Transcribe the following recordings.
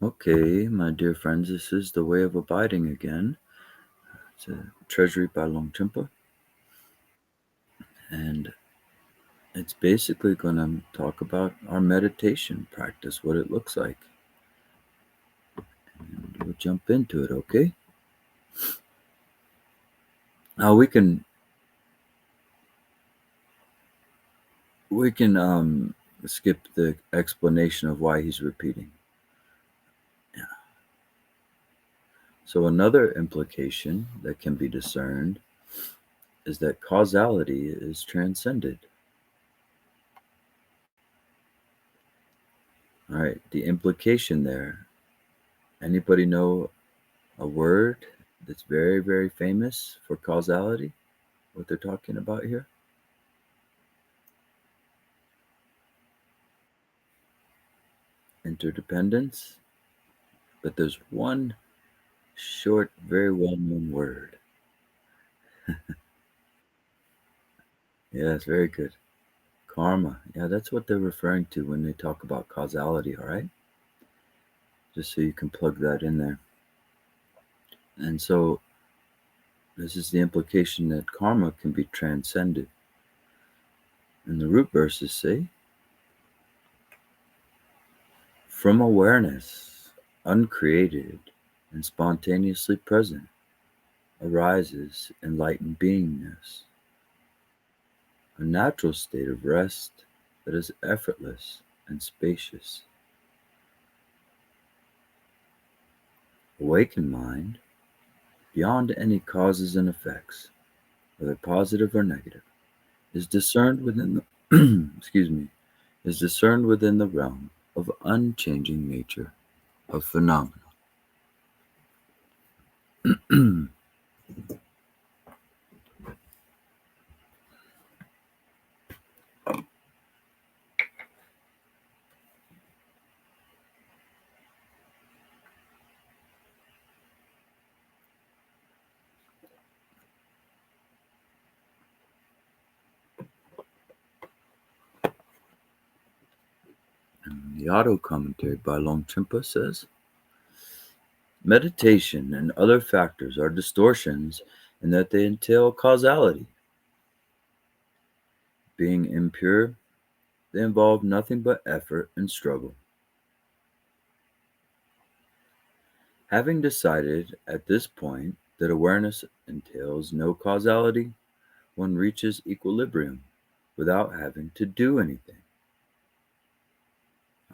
Okay, my dear friends, this is The Way of Abiding again. It's a Treasury by Longchen, and it's basically going to talk about our meditation practice, what it looks like. And we'll jump into it, okay? Now we can skip the explanation of why he's repeating. Yeah. So another implication that can be discerned is that causality is transcended. All right, the implication there. Anybody know a word that's very, very famous for causality? What they're talking about here? Interdependence. But there's one short, very well known word. Yes, very good. Karma. Yeah, that's what they're referring to when they talk about causality, all right? Just so you can plug that in there. And so this is the implication that karma can be transcended. And the root verses say, from awareness, uncreated and spontaneously present, arises enlightened beingness, a natural state of rest that is effortless and spacious. Awakened mind, beyond any causes and effects, whether positive or negative, is discerned within the excuse me, is discerned within the realm of unchanging nature of phenomena. The auto commentary by Longchen says, meditation and other factors are distortions in that they entail causality. Being impure, they involve nothing but effort and struggle. Having decided at this point that awareness entails no causality, one reaches equilibrium without having to do anything.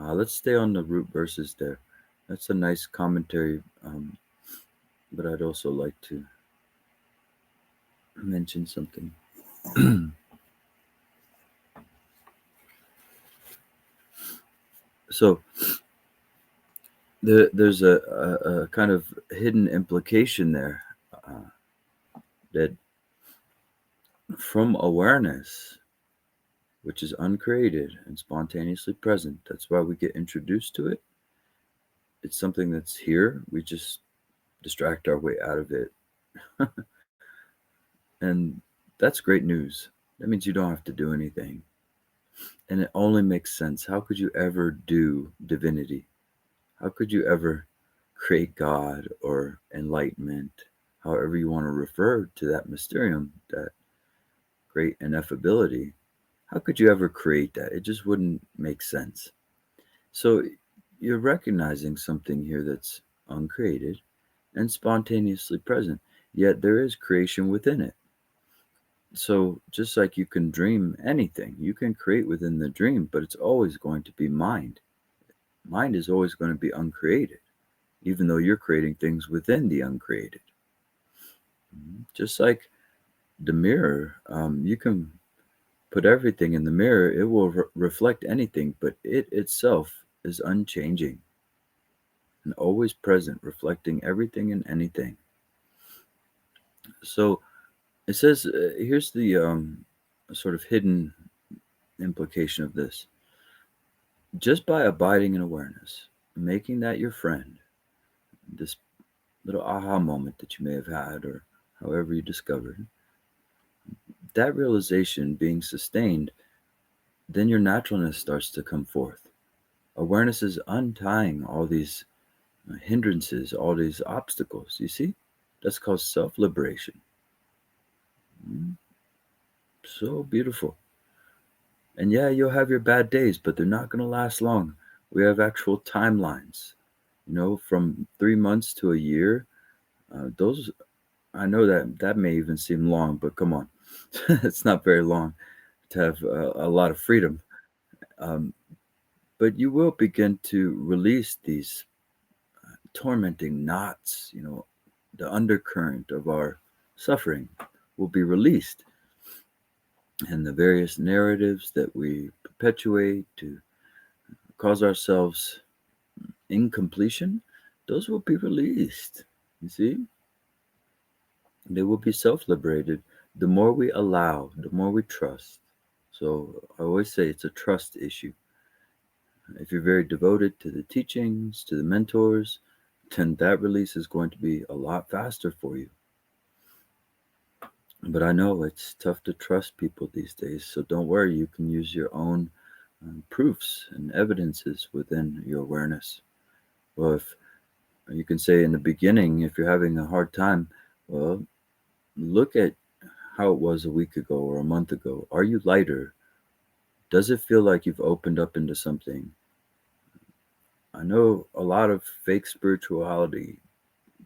Let's stay on the root verses there. That's a nice commentary, but I'd also like to mention something. So there's a kind of hidden implication there, that from awareness, which is uncreated and spontaneously present, that's why we get introduced to it. It's something that's here. We just distract our way out of it. And that's great news. That means you don't have to do anything. And it only makes sense. How could you ever do divinity? How could you ever create God or enlightenment, however you want to refer to that mysterium, that great ineffability? How could you ever create that? It just wouldn't make sense. So you're recognizing something here that's uncreated and spontaneously present, yet there is creation within it. So just like you can dream anything, you can create within the dream, but it's always going to be mind. Mind is always going to be uncreated, even though you're creating things within the uncreated. Just like the mirror, you can put everything in the mirror, it will reflect anything, but it itself is unchanging and always present, reflecting everything and anything. So it says, here's the sort of hidden implication of this. Just by abiding in awareness, making that your friend, this little aha moment that you may have had, or however you discovered, that realization being sustained, then your naturalness starts to come forth. Awareness is untying all these hindrances, all these obstacles. You see? That's called self-liberation. So beautiful. And yeah, you'll have your bad days, but they're not going to last long. We have actual timelines, from 3 months to a year. Those, I know that may even seem long, but come on, it's not very long to have a lot of freedom. Um, but you will begin to release these tormenting knots, the undercurrent of our suffering will be released. And the various narratives that we perpetuate to cause ourselves incompletion, those will be released. You see? They will be self liberated. The more we allow, the more we trust. So I always say it's a trust issue. If you're very devoted to the teachings, to the mentors, then that release is going to be a lot faster for you. But I know it's tough to trust people these days, so don't worry, you can use your own proofs and evidences within your awareness. Well, if you can say in the beginning, if you're having a hard time, well, look at how it was a week ago or a month ago. Are you lighter? Does it feel like you've opened up into something? I know a lot of fake spirituality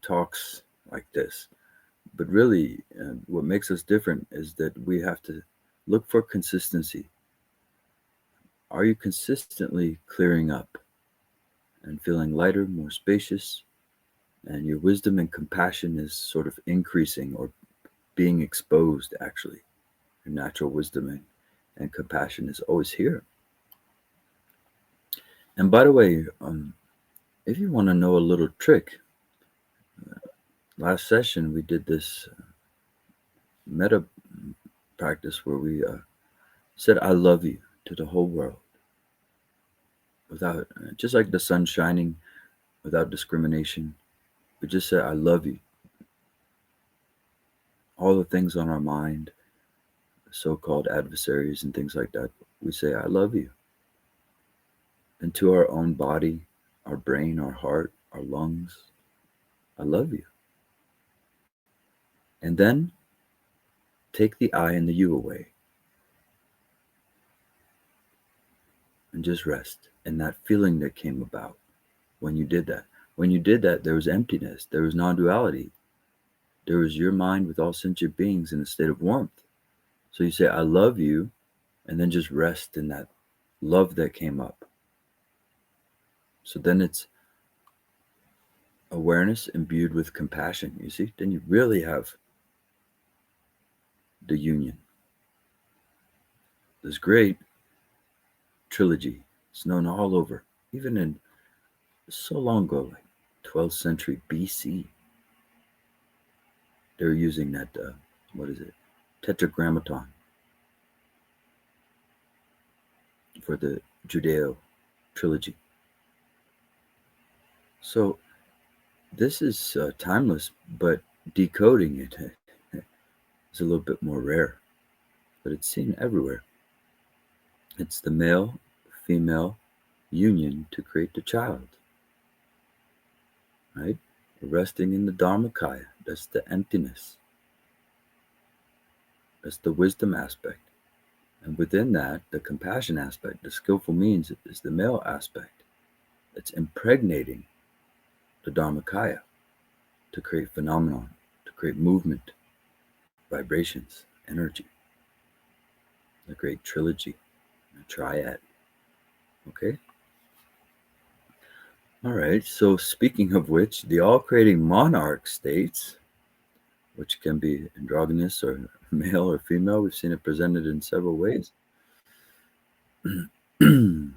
talks like this, but really, what makes us different is that we have to look for consistency. Are you consistently clearing up and feeling lighter, more spacious, and your wisdom and compassion is sort of increasing or being exposed, actually? Your natural wisdom and compassion is always here. And by the way, if you want to know a little trick, last session we did this meta practice where we said, I love you to the whole world without, just like the sun shining without discrimination. We just said, I love you. All the things on our mind, so called adversaries and things like that, we say, I love you. And to our own body, our brain, our heart, our lungs, I love you. And then take the I and the you away and just rest. And that feeling that came about when you did that. When you did that, there was emptiness, there was non duality, there was your mind with all sentient beings in a state of warmth. So you say, I love you, and then just rest in that love that came up. So then it's awareness imbued with compassion, you see? Then you really have the union. This great trilogy, it's known all over, even in so long ago, like 12th century BC. They were using that, tetragrammaton for the Judeo trilogy. So this is timeless, but decoding it is a little bit more rare, but it's seen everywhere. It's the male-female union to create the child, right? Resting in the Dharmakaya, that's the emptiness. That's the wisdom aspect. And within that, the compassion aspect, the skillful means, is the male aspect. It's impregnating the Dharmakaya to create phenomenon, to create movement, vibrations, energy. The great trilogy, the triad. Okay? All right, so speaking of which, the all-creating monarch states, which can be androgynous or male or female, we've seen it presented in several ways. And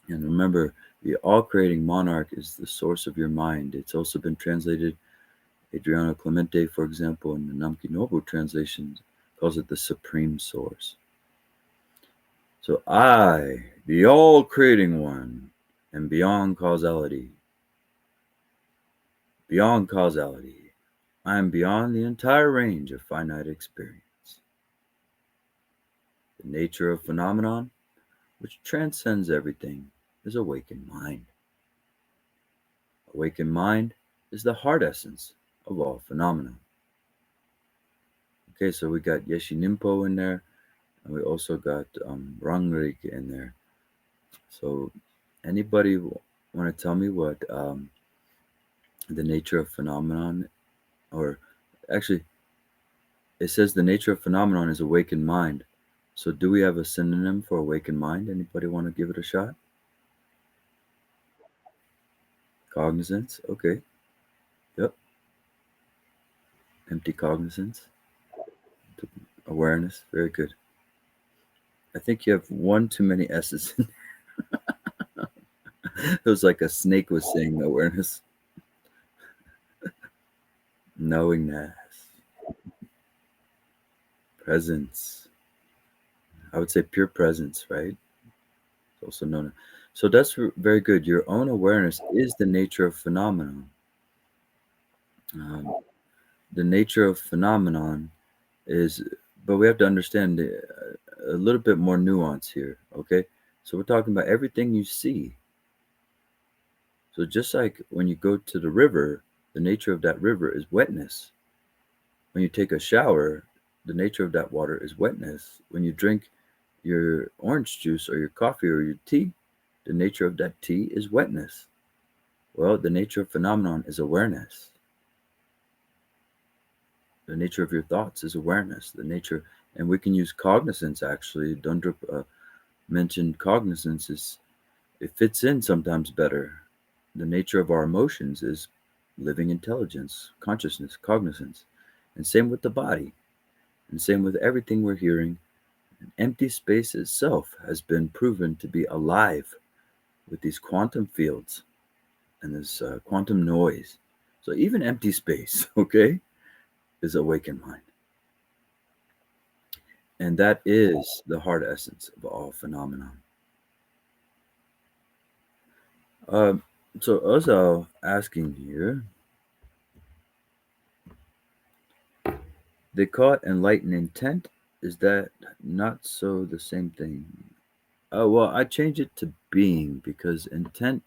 remember, the all-creating monarch is the source of your mind. It's also been translated, Adriano Clemente, for example, in the Namki Nobu translation, calls it the supreme source. So I, the all-creating one, am beyond causality. Beyond causality, I am beyond the entire range of finite experience. The nature of phenomenon, which transcends everything, is awakened mind. Awakened mind is the heart essence of all phenomena. Okay, so we got Yeshinimpo in there, and we also got Rangrig in there. So, anybody want to tell me what the nature of phenomenon, or actually, it says the nature of phenomenon is awakened mind. So, do we have a synonym for awakened mind? Anybody want to give it a shot? Cognizance. Okay. Yep. Empty cognizance. Awareness. Very good. I think you have one too many S's. It was like a snake was saying awareness. Knowingness. Presence. I would say pure presence, right? It's also known. So that's very good. Your own awareness is the nature of phenomenon. Um, the nature of phenomenon is, but we have to understand a little bit more nuance here. Okay, so we're talking about everything you see. So just like when you go to the river, the nature of that river is wetness. When you take a shower, the nature of that water is wetness. When you drink your orange juice or your coffee or your tea, the nature of that tea is wetness. Well, the nature of phenomenon is awareness. The nature of your thoughts is awareness. The nature, and we can use cognizance actually. Dundrup mentioned cognizance is, it fits in sometimes better. The nature of our emotions is living intelligence, consciousness, cognizance. And same with the body. And same with everything we're hearing. An empty space itself has been proven to be alive with these quantum fields and this quantum noise. So even empty space, okay, is awakened mind. And that is the heart essence of all phenomena. Um, so also asking here, they call it enlightened intent. Is that not so the same thing? Oh, well, I change it to being because intent,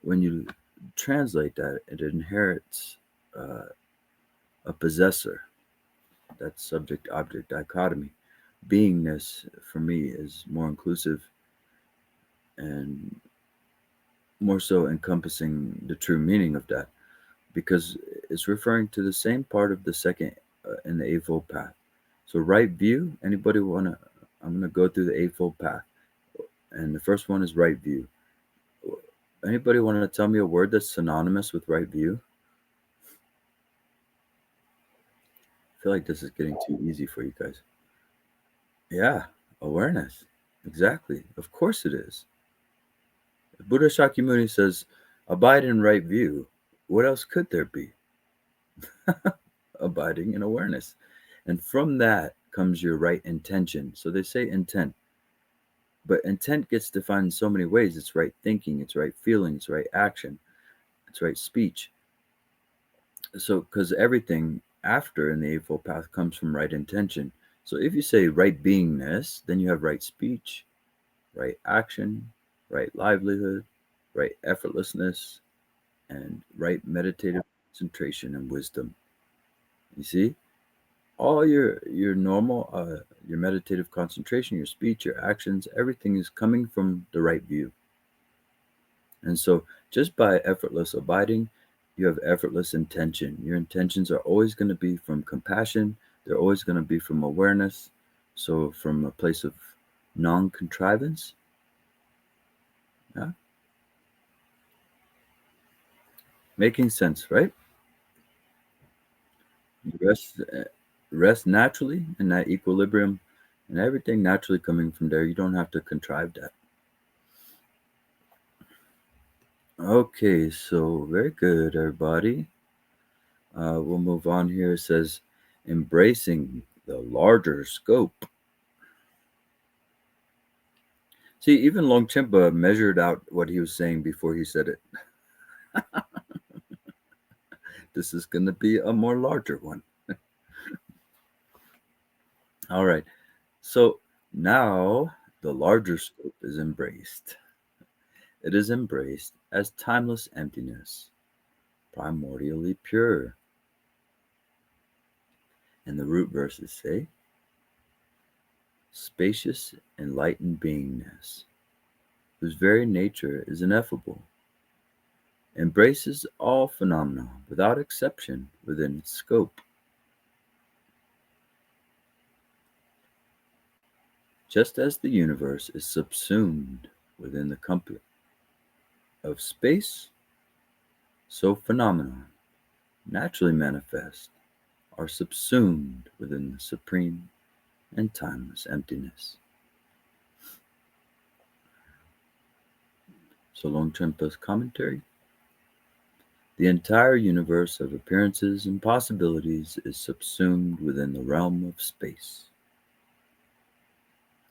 when you translate that, it inherits uh, a possessor. That's subject object dichotomy. Beingness for me is more inclusive and more so encompassing the true meaning of that because it's referring to the same part of the second in the Eightfold Path. So, right view, anybody want to? I'm going to go through the Eightfold Path. And the first one is right view. Anybody want to tell me a word that's synonymous with right view? I feel like this is getting too easy for you guys. Yeah, awareness. Exactly. Of course it is. Buddha Shakyamuni says, abide in right view. What else could there be? Abiding in awareness. And from that comes your right intention. So they say intent, but intent gets defined in so many ways. It's right thinking, it's right feeling, it's right action, it's right speech. So, because everything after in the Eightfold Path comes from right intention. So if you say right beingness, then you have right speech, right action, right livelihood, right effortlessness, and right meditative concentration and wisdom. You see? All your normal your meditative concentration, your speech, your actions, everything is coming from the right view. And so just by effortless abiding, you have effortless intention. Your intentions are always going to be from compassion, they're always going to be from awareness, so from a place of non-contrivance. Yeah, making sense, right? You rest naturally in that equilibrium, and everything naturally coming from there. You don't have to contrive that. Okay, so very good, everybody. We'll move on here. It says, embracing the larger scope. See, even Longchen measured out what he was saying before he said it. This is going to be a more larger one. All right. So now the larger scope is embraced. It is embraced as timeless emptiness. primordially pure. And the root verses say, spacious, enlightened beingness, whose very nature is ineffable, embraces all phenomena without exception within its scope. Just as the universe is subsumed within the compass of space, so phenomena, naturally manifest, are subsumed within the supreme and timeless emptiness. So Longchenpa's commentary. The entire universe of appearances and possibilities is subsumed within the realm of space.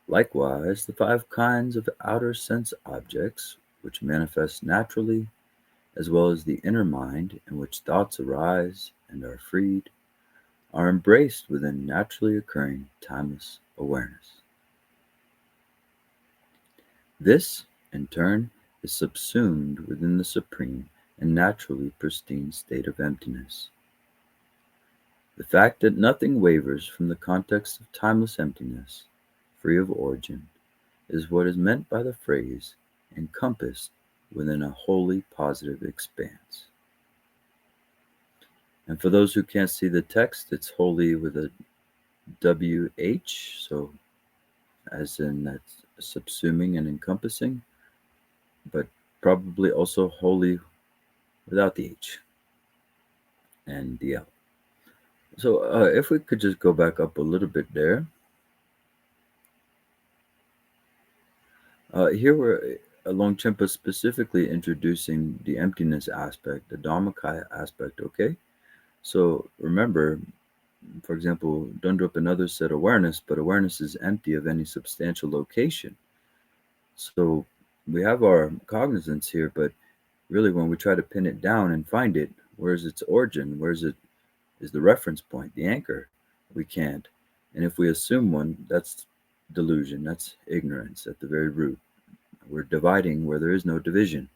Likewise, the 5 kinds of outer sense objects, which manifest naturally, as well as the inner mind in which thoughts arise and are freed, are embraced within naturally occurring timeless awareness. This, in turn, is subsumed within the supreme and naturally pristine state of emptiness. The fact that nothing wavers from the context of timeless emptiness, free of origin, is what is meant by the phrase encompassed within a wholly positive expanse. And for those who can't see the text, it's wholly with a WH, so as in that's subsuming and encompassing, but probably also wholly without the H and the L. So if we could just go back up a little bit there. Here we're Longchenpa specifically introducing the emptiness aspect, the Dharmakaya aspect, okay? So remember, for example, Dundrup and others said awareness, but awareness is empty of any substantial location. So we have our cognizance here, but really when we try to pin it down and find it, where's its origin? Where's it is the reference point, the anchor? We can't. And if we assume one, that's delusion, that's ignorance at the very root. We're dividing where there is no division.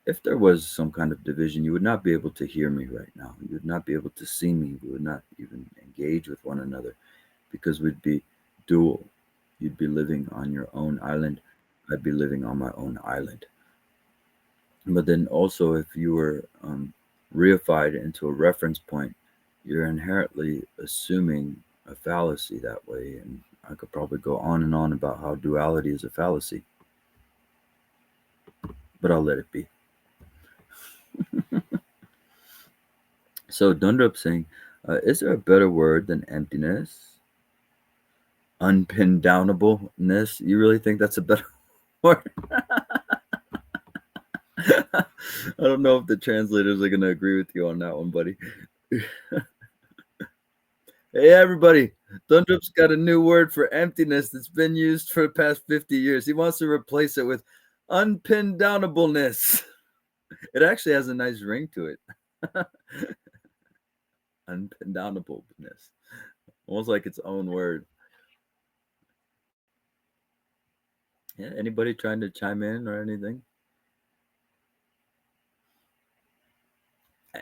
If there was some kind of division, you would not be able to hear me right now. You would not be able to see me. We would not even engage with one another because we'd be dual. You'd be living on your own island. I'd be living on my own island. But then also, if you were reified into a reference point, you're inherently assuming a fallacy that way. And I could probably go on and on about how duality is a fallacy, but I'll let it be. So Dundrup saying, is there a better word than emptiness? Unpindownableness? You really think that's a better word? I don't know if the translators are going to agree with you on that one, buddy. Hey, everybody. Dundrup's got a new word for emptiness that's been used for the past 50 years. He wants to replace it with unpindownableness. It actually has a nice ring to it. Unpindownableness. Almost like its own word. Yeah, anybody trying to chime in or anything?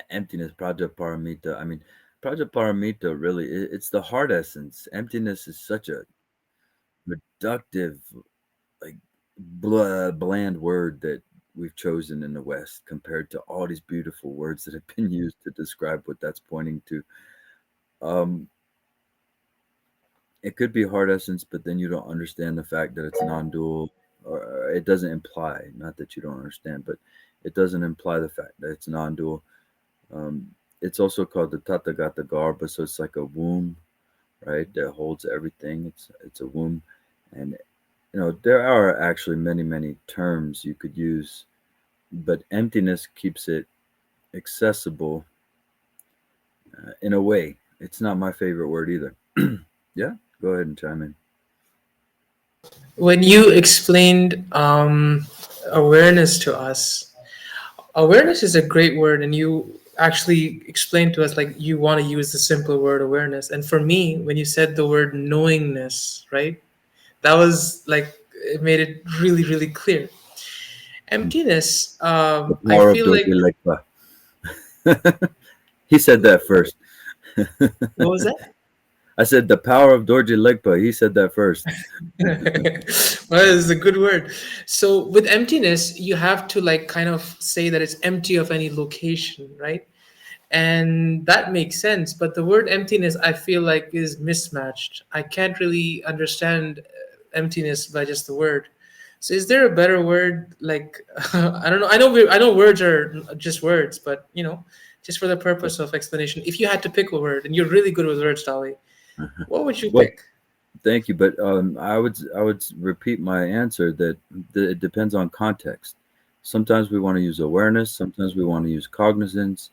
Emptiness, Prajaparamita. I mean, Prajaparamita really, it's the heart essence. Emptiness is such a reductive, like bland word that we've chosen in the West compared to all these beautiful words that have been used to describe what that's pointing to. It could be heart essence, but then you don't understand the fact that it's non-dual, or it doesn't imply, not that you don't understand, but it doesn't imply the fact that it's non-dual. It's also called the Tathagata Garbha, so it's like a womb, right, that holds everything. It's a womb, and there are actually many terms you could use, but emptiness keeps it accessible in a way. It's not my favorite word either. Yeah, go ahead and chime in. When you explained awareness to us, awareness is a great word, and you actually explained to us like you want to use the simple word awareness. And for me, when you said the word knowingness, right, that was like it made it really clear. Emptiness, The I power of feel like Dovilekpa. He said that first. What was that? I said the power of Dorje Legpa. He said that first. Well, it's a good word. So with emptiness, you have to like kind of say that it's empty of any location, right? And that makes sense. But the word emptiness, I feel like, is mismatched. I can't really understand emptiness by just the word. So is there a better word? Like I don't know. I know words are just words, but just for the purpose of explanation, if you had to pick a word, and you're really good with words, Dolly, what would you Well, pick? thank you, but I would repeat my answer that it depends on context. Sometimes we want to use awareness. Sometimes we want to use cognizance.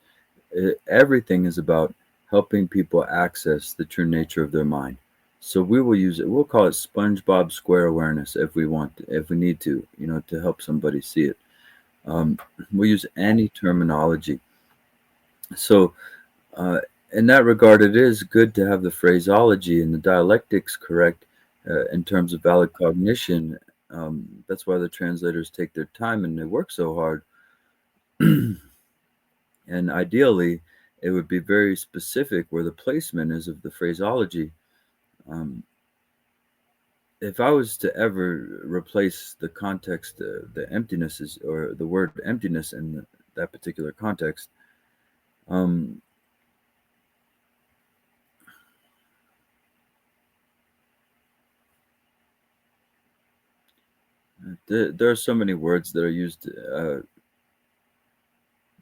Everything is about helping people access the true nature of their mind. So we will use it. We'll call it SpongeBob Square awareness if we want, if we need to, to help somebody see it. Um, we'll use any terminology. So, in that regard, it is good to have the phraseology and the dialectics correct in terms of valid cognition. That's why the translators take their time and they work so hard. And ideally, it would be very specific where the placement is of the phraseology. Um, if I was to ever replace the context, the emptiness is, or the word emptiness in that particular context, um, there are so many words that are used,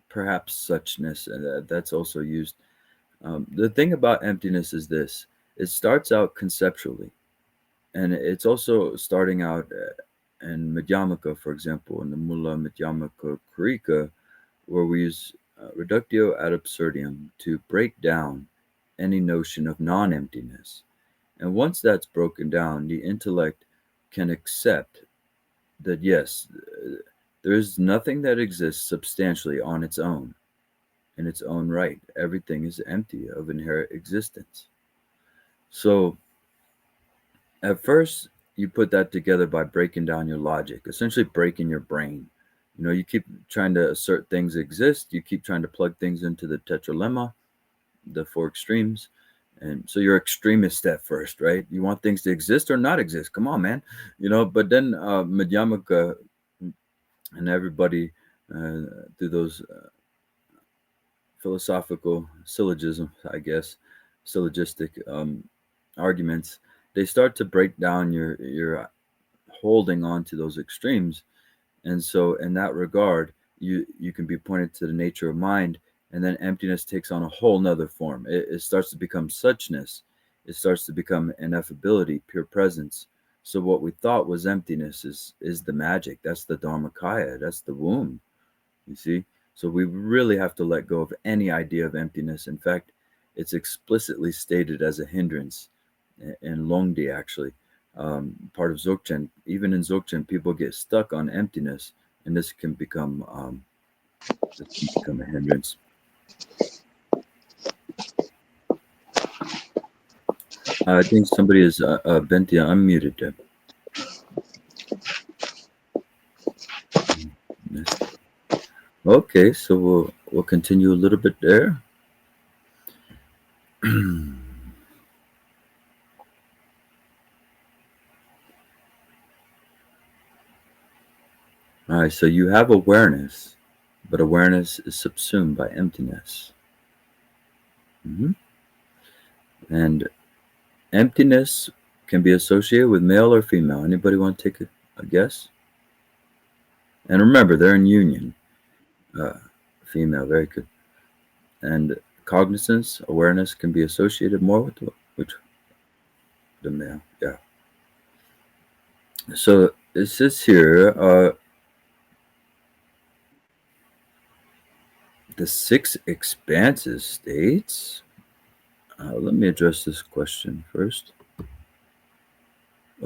perhaps suchness, and that's also used. The thing about emptiness is this: it starts out conceptually, and it's also starting out in Madhyamaka, for example, in the Mulla Madhyamaka Karika, where we use reductio ad absurdum to break down any notion of non emptiness. And once that's broken down, the intellect can accept that, yes, there is nothing that exists substantially on its own, in its own right. Everything is empty of inherent existence. So, at first, you put that together by breaking down your logic, essentially breaking your brain. You keep trying to assert things exist, you keep trying to plug things into the tetralemma, the four extremes. And so you're extremist at first, right? You want things to exist or not exist. Come on, man. But then Madhyamaka and everybody through those philosophical syllogism, I guess, syllogistic arguments, they start to break down your holding on to those extremes. And so in that regard, you can be pointed to the nature of mind, and then emptiness takes on a whole nother form. It starts to become suchness. It starts to become ineffability, pure presence. So what we thought was emptiness is the magic. That's the Dharmakaya. That's the womb. You see? So we really have to let go of any idea of emptiness. In fact, it's explicitly stated as a hindrance in Longdi, actually. Part of Dzogchen. Even in Dzogchen, people get stuck on emptiness, and this can become a hindrance. I think somebody is Bentia unmuted there. Yes. Okay, so we'll continue a little bit there. All right, so you have awareness, but awareness is subsumed by emptiness. hmm And emptiness can be associated with male or female. Anybody want to take a guess? And remember, they're in union. Uh, Female, very good. And cognizance, awareness can be associated more with the male. Yeah. So it says here, the six expanses states. Let me address this question first.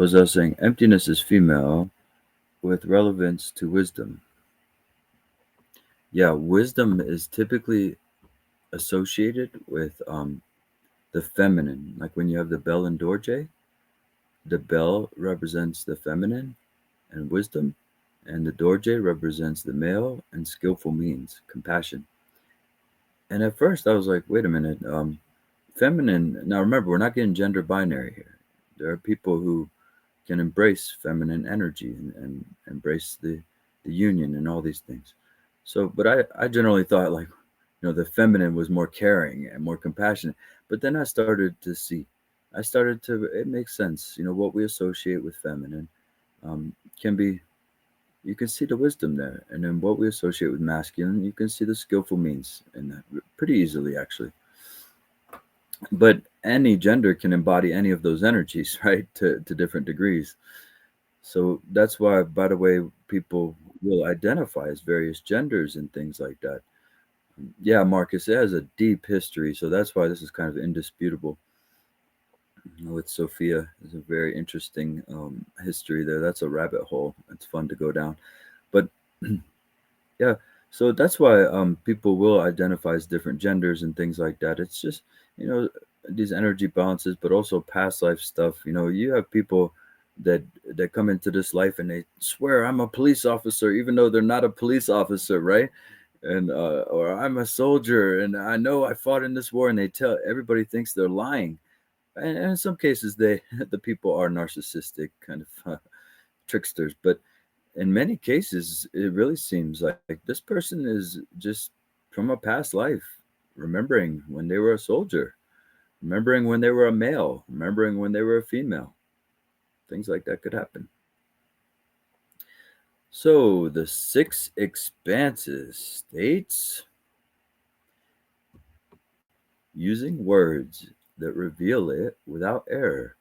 As I was saying, emptiness is female with relevance to wisdom. Yeah, wisdom is typically associated with the feminine. Like when you have the bell in Dorje, the bell represents the feminine and wisdom, and the Dorje represents the male and skillful means, compassion. And at first I was like, wait a minute, feminine. Now remember, we're not getting gender binary here. There are people who can embrace feminine energy and embrace the union and all these things. So, but I generally thought like, the feminine was more caring and more compassionate. But then I started to see, it makes sense. What we associate with feminine can be, you can see the wisdom there. And then what we associate with masculine, you can see the skillful means in that pretty easily, actually. But any gender can embody any of those energies, right? To different degrees. So that's why, by the way, people will identify as various genders and things like that. Yeah, Marcus, it has a deep history, so that's why this is kind of indisputable. With Sophia, there's a very interesting history there. That's a rabbit hole. It's fun to go down. But yeah, so that's why people will identify as different genders and things like that. It's just, you know, these energy balances, but also past life stuff. You have people that come into this life and they swear I'm a police officer, even though they're not a police officer, right? And or I'm a soldier and I know I fought in this war, and they tell everybody thinks they're lying. And in some cases, they the people are narcissistic kind of tricksters, but in many cases, it really seems like this person is just from a past life, remembering when they were a soldier, remembering when they were a male, remembering when they were a female. Things like that could happen. So, the six expanses states using words that reveal it without error.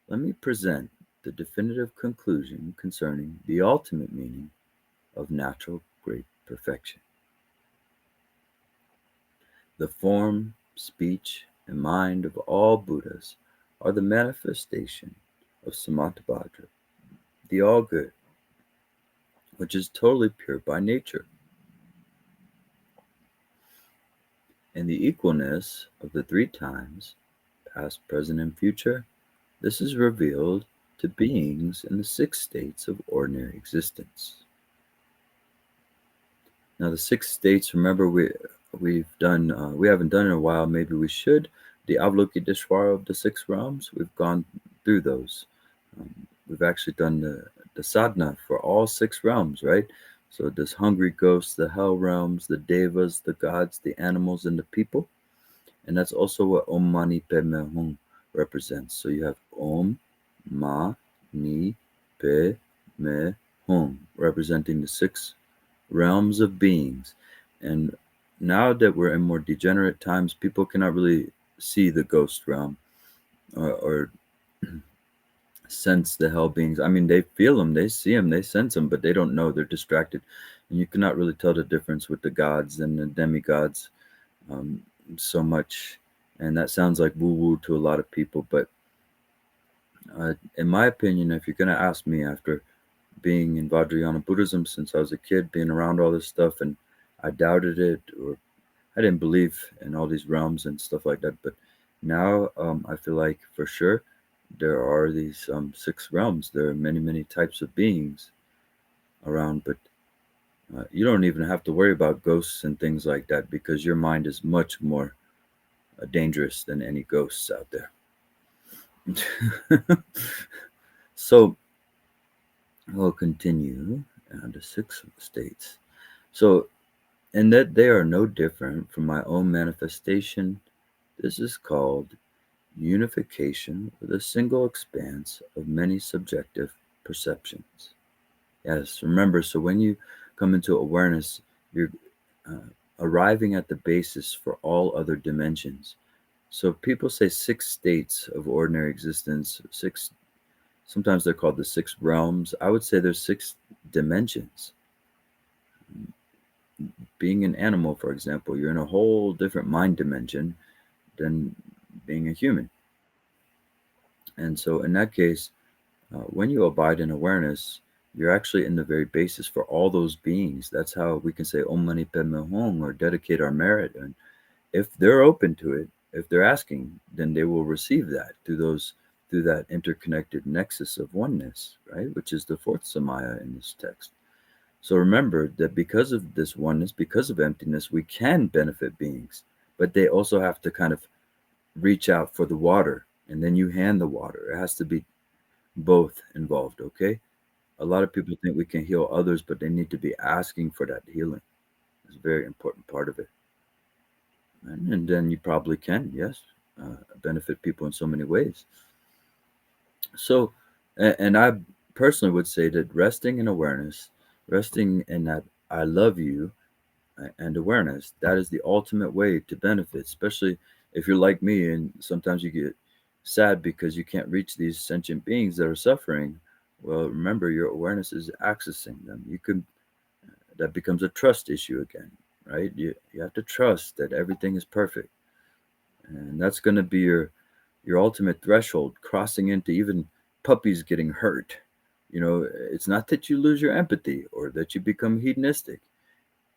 Let me present the definitive conclusion concerning the ultimate meaning of natural great perfection. The form, speech, and mind of all Buddhas are the manifestation of Samantabhadra, the all good, which is totally pure by nature. In the equalness of the three times, past, present, and future, this is revealed to beings in the six states of ordinary existence. Now, the six states, remember, we haven't done in a while. Maybe we should. The Avalokiteshvara of the six realms. We've gone through those. We've actually done the sadhana for all six realms, right? So there's hungry ghosts, the hell realms, the devas, the gods, the animals, and the people. And that's also what Om Mani Padme Hum represents. So you have Om Mani Padme Hum representing the six realms of beings. And now that we're in more degenerate times, people cannot really see the ghost realm or sense the hell beings. I mean, they feel them, they see them, they sense them, but they don't know. They're distracted. And you cannot really tell the difference with the gods and the demigods um, so much. And that sounds like woo-woo to a lot of people. But in my opinion, if you're going to ask me after being in Vajrayana Buddhism since I was a kid, being around all this stuff, and I doubted it, or I didn't believe in all these realms and stuff like that. But now I feel like for sure there are these six realms. There are many, many types of beings around, but you don't even have to worry about ghosts and things like that because your mind is much more dangerous than any ghosts out there. So we'll continue the six states. So, and that they are no different from my own manifestation, this is called unification with a single expanse of many subjective perceptions. Yes, remember, so when you come into awareness, you're uh, arriving at the basis for all other dimensions. So people say six states of ordinary existence, six, sometimes they're called the six realms. I would say there's six dimensions. Being an animal, for example, you're in a whole different mind dimension than being a human. And so in that case, when you abide in awareness, you're actually in the very basis for all those beings. That's how we can say Om Mani Padme Hum or dedicate our merit. And if they're open to it, if they're asking, then they will receive that through that interconnected nexus of oneness, right? Which is the fourth samaya in this text. So remember that because of this oneness, because of emptiness, we can benefit beings, but they also have to kind of reach out for the water, and then you hand the water. It has to be both involved, okay? A lot of people think we can heal others, but they need to be asking for that healing. It's a very important part of it. And then you probably can, yes, benefit people in so many ways. So, and I personally would say that resting in awareness, resting in that I love you and awareness, that is the ultimate way to benefit, especially if you're like me and sometimes you get sad because you can't reach these sentient beings that are suffering. Well, remember your awareness is accessing them. You can That becomes a trust issue again, right? You have to trust that everything is perfect, and that's going to be your ultimate threshold, crossing into even puppies getting hurt. You know, it's not that you lose your empathy or that you become hedonistic.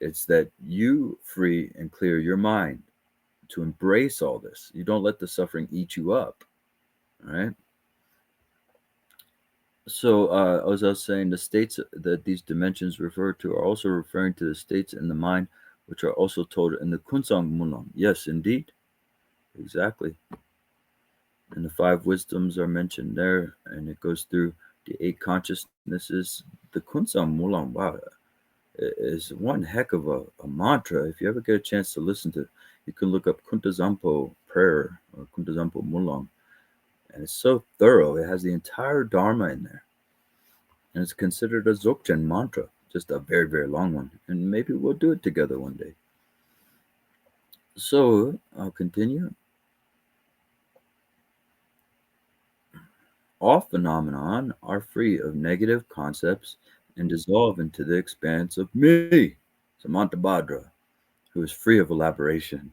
It's that you free and clear your mind to embrace all this. You don't let the suffering eat you up, right? So, as I was saying, the states that these dimensions refer to are also referring to the states in the mind, which are also told in the Kunsang Mulam. Yes, indeed, exactly. And the five wisdoms are mentioned there, and it goes through the eight consciousnesses. The Kunsang Mulam, wow, is one heck of a mantra. If you ever get a chance to listen to, you can look up Kuntazampo prayer or Kuntazampo Mulam, and it's so thorough. It has the entire Dharma in there, and it's considered a Dzogchen mantra, just a very, very long one. And maybe we'll do it together one day. So I'll continue. All phenomenon are free of negative concepts and dissolve into the expanse of me, Samantabhadra, who is free of elaboration.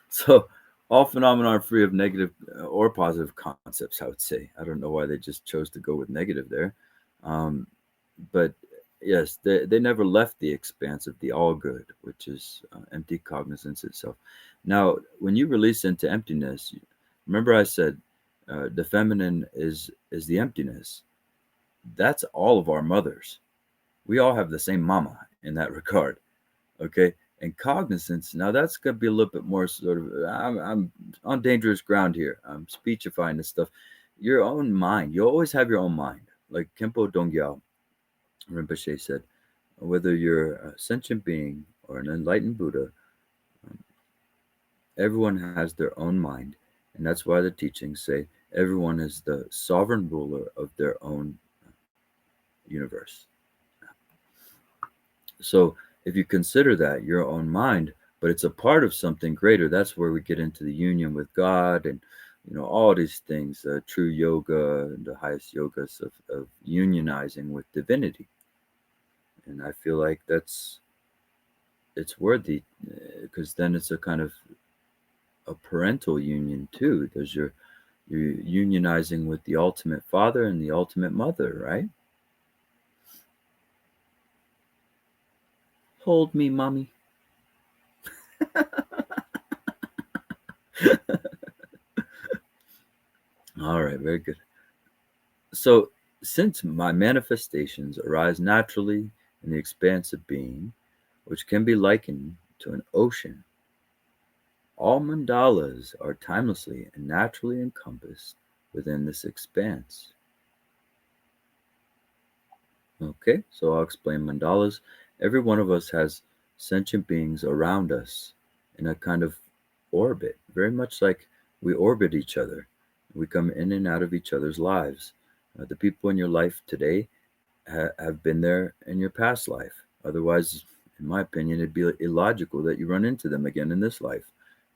So all phenomena are free of negative or positive concepts, I would say. I don't know why they just chose to go with negative there. Um, but yes, they never left the expanse of the all good, which is empty cognizance itself. Now, when you release into emptiness, remember I said the feminine is the emptiness. That's all of our mothers. We all have the same mama in that regard. Okay, and cognizance. Now that's gonna be a little bit more sort of. I'm on dangerous ground here. I'm speechifying this stuff. Your own mind. You always have your own mind. Like Kempo Dongyal Rinpoche said, whether you're a sentient being or an enlightened Buddha, um, everyone has their own mind, and that's why the teachings say everyone is the sovereign ruler of their own universe. So if you consider that your own mind, but it's a part of something greater, that's where we get into the union with God and all these things, true yoga and the highest yogas of unionizing with divinity. And I feel like it's worthy because then it's a kind of a parental union too. There's you're unionizing with the ultimate father and the ultimate mother, right? Hold me, mommy. All right, very good. So, since my manifestations arise naturally in the expanse of being, which can be likened to an ocean, all mandalas are timelessly and naturally encompassed within this expanse. Okay, so I'll explain mandalas. Every one of us has sentient beings around us in a kind of orbit, very much like we orbit each other. We come in and out of each other's lives. The people in your life today have been there in your past life. Otherwise, in my opinion, it'd be illogical that you run into them again in this life.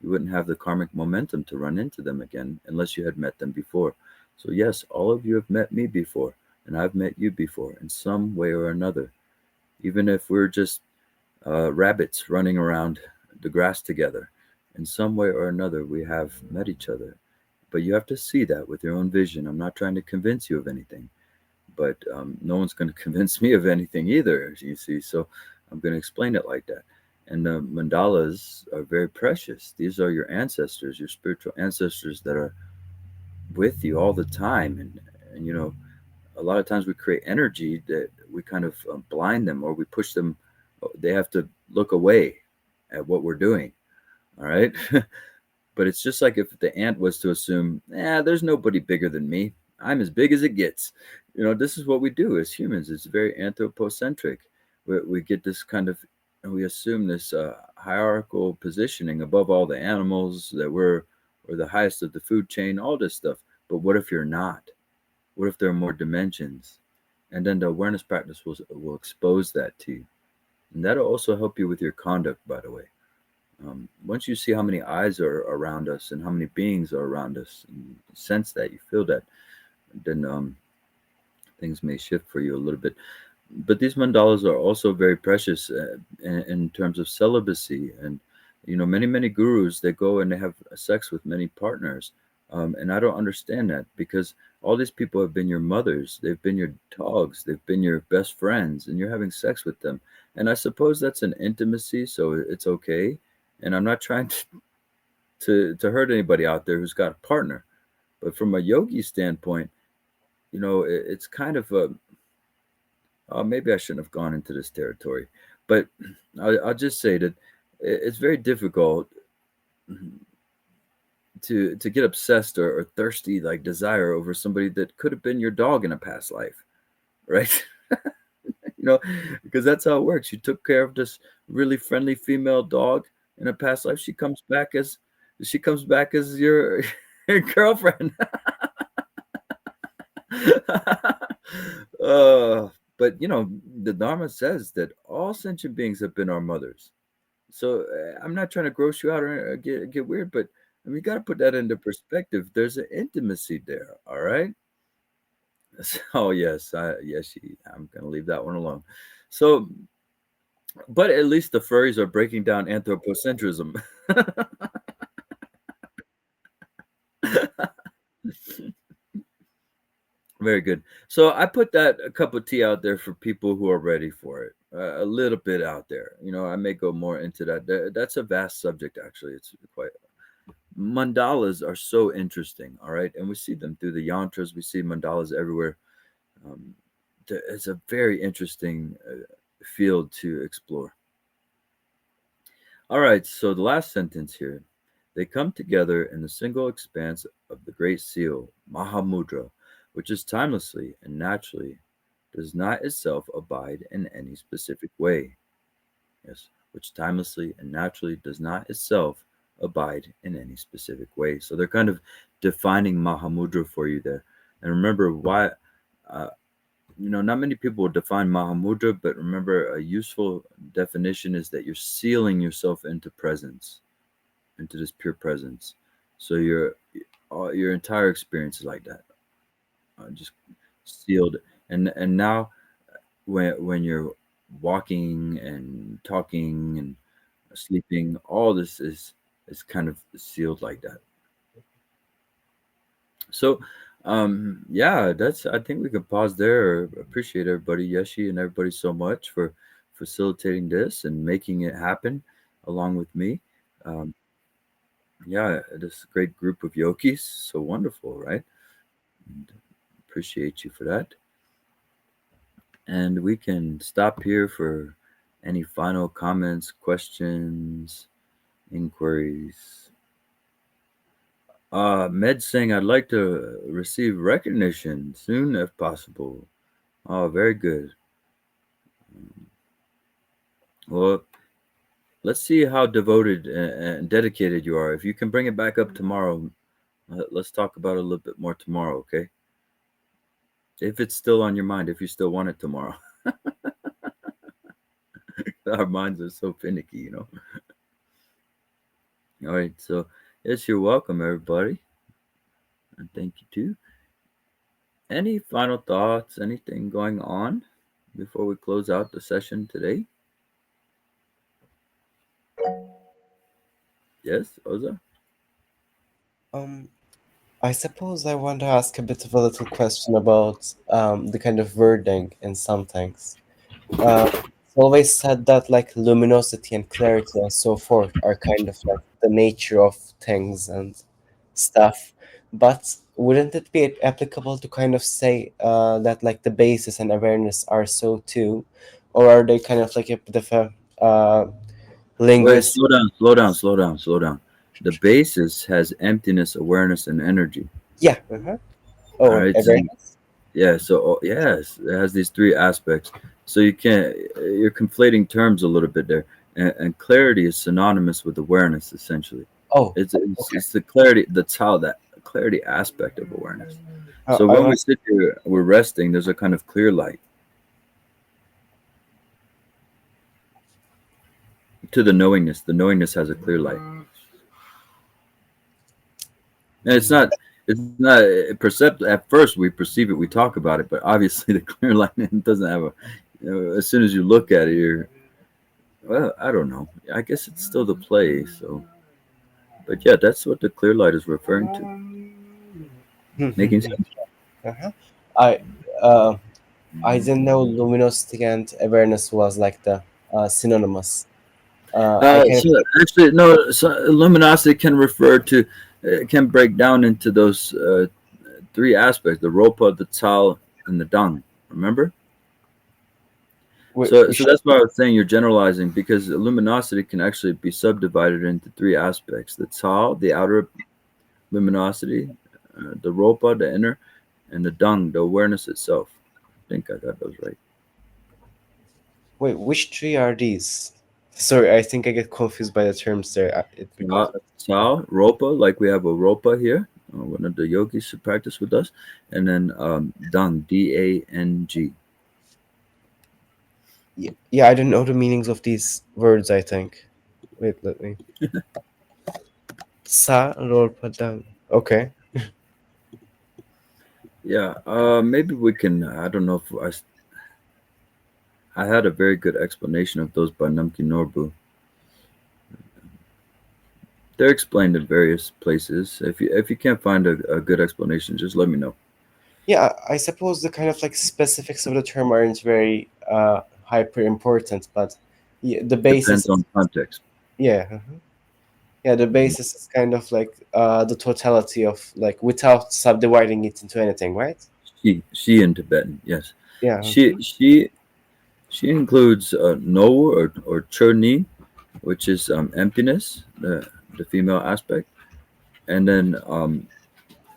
You wouldn't have the karmic momentum to run into them again unless you had met them before. So, yes, all of you have met me before, and I've met you before in some way or another. Even if we're just rabbits running around the grass together, in some way or another, we have met each other. But you have to see that with your own vision. I'm not trying to convince you of anything, but no one's going to convince me of anything either, you see. So I'm going to explain it like that. And the mandalas are very precious. These are your ancestors, your spiritual ancestors that are with you all the time. And a lot of times we create energy that we kind of blind them, or we push them. They have to look away at what we're doing. All right. But it's just like if the ant was to assume, there's nobody bigger than me. I'm as big as it gets. This is what we do as humans. It's very anthropocentric. We get this kind of, we assume this hierarchical positioning above all the animals, that we're the highest of the food chain, all this stuff. But what if you're not? What if there are more dimensions? And then the awareness practice will expose that to you. And that'll also help you with your conduct, by the way. Once you see how many eyes are around us and how many beings are around us, and you sense that, you feel that, then things may shift for you a little bit. But these mandalas are also very precious in terms of celibacy. And many gurus, they go and they have sex with many partners, and I don't understand that, because all these people have been your mothers, they've been your dogs, they've been your best friends, and you're having sex with them. And I suppose that's an intimacy, so it's okay. And I'm not trying to hurt anybody out there who's got a partner, but from a yogi standpoint, it's kind of a, maybe I shouldn't have gone into this territory, but I'll just say that it's very difficult to get obsessed or thirsty, like desire over somebody that could have been your dog in a past life, right? Because that's how it works. You took care of this really friendly female dog in a past life. She comes back as your your girlfriend. But the Dharma says that all sentient beings have been our mothers. So I'm not trying to gross you out or get weird, but I mean, you got to put that into perspective. There's an intimacy there, all right? Oh yes, I'm gonna leave that one alone. So, but at least the furries are breaking down anthropocentrism. Very good. So I put that a cup of tea out there for people who are ready for it. A little bit out there. I may go more into that. That's a vast subject, actually. It's quite. Mandalas are so interesting, all right? And we see them through the yantras. We see mandalas everywhere. It's a very interesting field to explore. All right, so the last sentence here. They come together in the single expanse of the Great Seal, Mahamudra, which is timelessly and naturally does not itself abide in any specific way. Yes, which timelessly and naturally does not itself abide in any specific way. So they're kind of defining Mahamudra for you there. And remember why, not many people will define Mahamudra, but remember a useful definition is that you're sealing yourself into presence, into this pure presence. So your entire experience is like that, just sealed. And now when you're walking and talking and sleeping, all this is kind of sealed like that. So yeah, I think we can pause there. Appreciate everybody, Yeshi and everybody, so much for facilitating this and making it happen along with me. um, yeah, this great group of yogis, so wonderful, right? And appreciate you for that. And we can stop here for any final comments, questions, inquiries. Med saying, I'd like to receive recognition soon if possible. Oh, very good. Well, let's see how devoted and dedicated you are. If you can bring it back up tomorrow, let's talk about it a little bit more tomorrow, okay? If it's still on your mind, if you still want it tomorrow. Our minds are so finicky. All right, so yes, you're welcome, everybody. And thank you too. Any final thoughts, anything going on before we close out the session today? Yes, Oza? I suppose I want to ask a bit of a little question about the kind of wording in some things. It's always said that like luminosity and clarity and so forth are kind of like the nature of things and stuff. But wouldn't it be applicable to kind of say that like the basis and awareness are so too, or are they kind of like a bit of a Wait, linguistic? slow down, slow down, slow down, slow down. The basis has emptiness, awareness, and energy. Yeah. All Oh, right. So awareness. yeah. So yes, it has these three aspects. So you can't. You're conflating terms a little bit there. And clarity is synonymous with awareness, essentially. Oh, It's the clarity. That's how that clarity aspect of awareness. So I when we must. sit here, we're resting. There's a kind of clear light to the knowingness. The knowingness has a clear light, and it's not percept. At first, we perceive it, we talk about it, but obviously, the clear light doesn't have a. As soon as you look at it, you're well. I don't know. I guess it's still the play. So, but yeah, that's what the clear light is referring to. Making sense. Uh-huh. I uh, I didn't know luminosity and awareness was like the synonymous. I kind of So actually, no. So luminosity can refer to, can break down into those three aspects: the ropa, the tal, and the dang. Remember? So which that's why I was saying you're generalizing because luminosity can actually be subdivided into three aspects: the tal, the outer luminosity, the ropa, the inner, and the dang, the awareness itself. I think I got those right. which three are these? Sorry, I think I get confused by the terms there. It becomes Tal, ropa, like we have a ropa here, one of the yogis who practice with us, and then dang, D-A-N-G. yeah. I don't know the meanings of these words. I think. Wait, let me. Sa roll padang. Okay. Yeah, maybe we can. I don't know if I had a very good explanation of those by Namki Norbu. They're explained in various places. If you can't find a good explanation, just let me know. Yeah, I suppose the kind of like specifics of the term aren't very hyper important, but yeah, the basis Depends is on context. yeah. Yeah, the basis is kind of like the totality of like without subdividing it into anything, right? She in Tibetan, yes. Yeah. She she she includes no or churni, which is emptiness, the female aspect, and then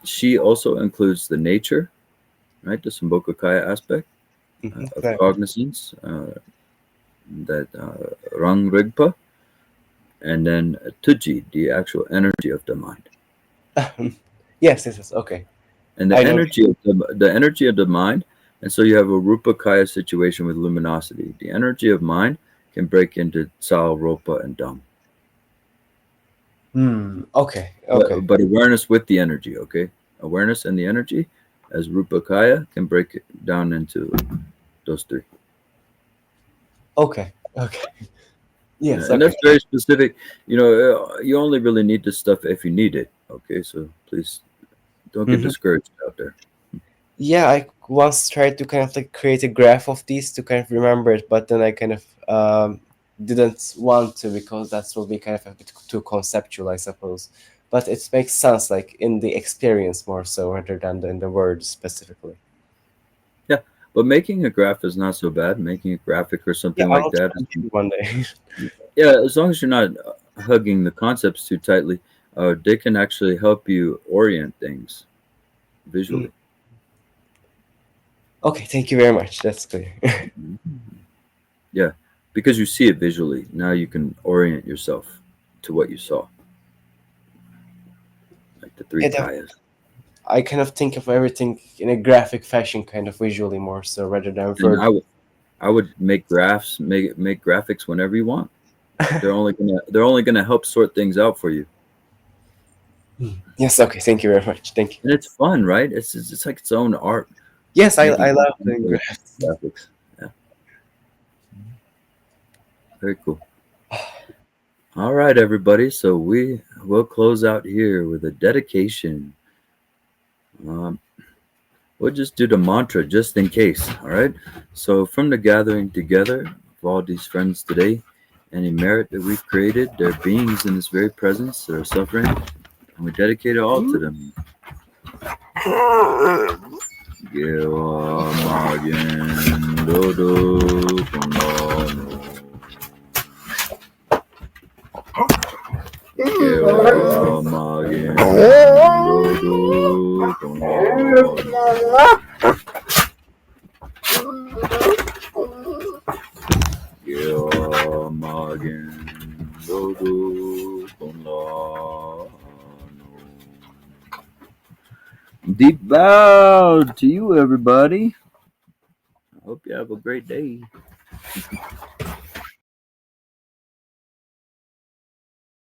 she also includes the nature, right, the Sambhogakaya aspect of Right. cognizance, that Rang Rigpa, and then Tuji, the actual energy of the mind. Yes. Okay. And I know. the energy of the mind, and so you have a Rupa Kaya situation with luminosity. The energy of mind can break into Sal, Ropa, and Dam. Okay. But, Okay. but awareness with the energy, okay? Awareness and the energy as Rupa Kaya can break it down into those three. Okay. Okay. Yeah, Yes. and Okay. that's very specific. You only really need this stuff if you need it. Okay, so please don't get hmm discouraged out there. Yeah, I once tried to kind of like create a graph of these to kind of remember it, but then I kind of didn't want to because that will be kind of a bit too conceptual, I suppose. But it makes sense, like in the experience more so rather than in the words specifically. Yeah, but making a graph is not so bad. Making a graphic or Yeah, something I like will that try to one day. yeah, as long as you're not hugging the concepts too tightly, they can actually help you orient things Mm. visually. Okay, thank you very much. That's clear. Yeah, because you see it visually. Now you can orient yourself to what you saw, like the three Yeah, kayas. I kind of think of everything in a graphic fashion, kind of visually more so rather than And verbal. I would make graphs, make graphics whenever you want. They're only gonna help sort things out for you, Yes, okay, thank you very much. Thank you. and it's fun, right? It's like its own art Yes, I making love doing graphs. graphics. Yeah, very cool. All right, everybody. So we will close out here with a dedication. Um, we'll just do the mantra just in case. All right. So from the gathering together of all these friends today, any merit that we've created, their beings in this very presence that are suffering, and we dedicate it all to them. Gewa Magen Dodo Kunano. Gewa Magen Dodo Kunano. Gewa Magen Dodo Kunano. Deep bow to you, everybody. I hope you have a great day.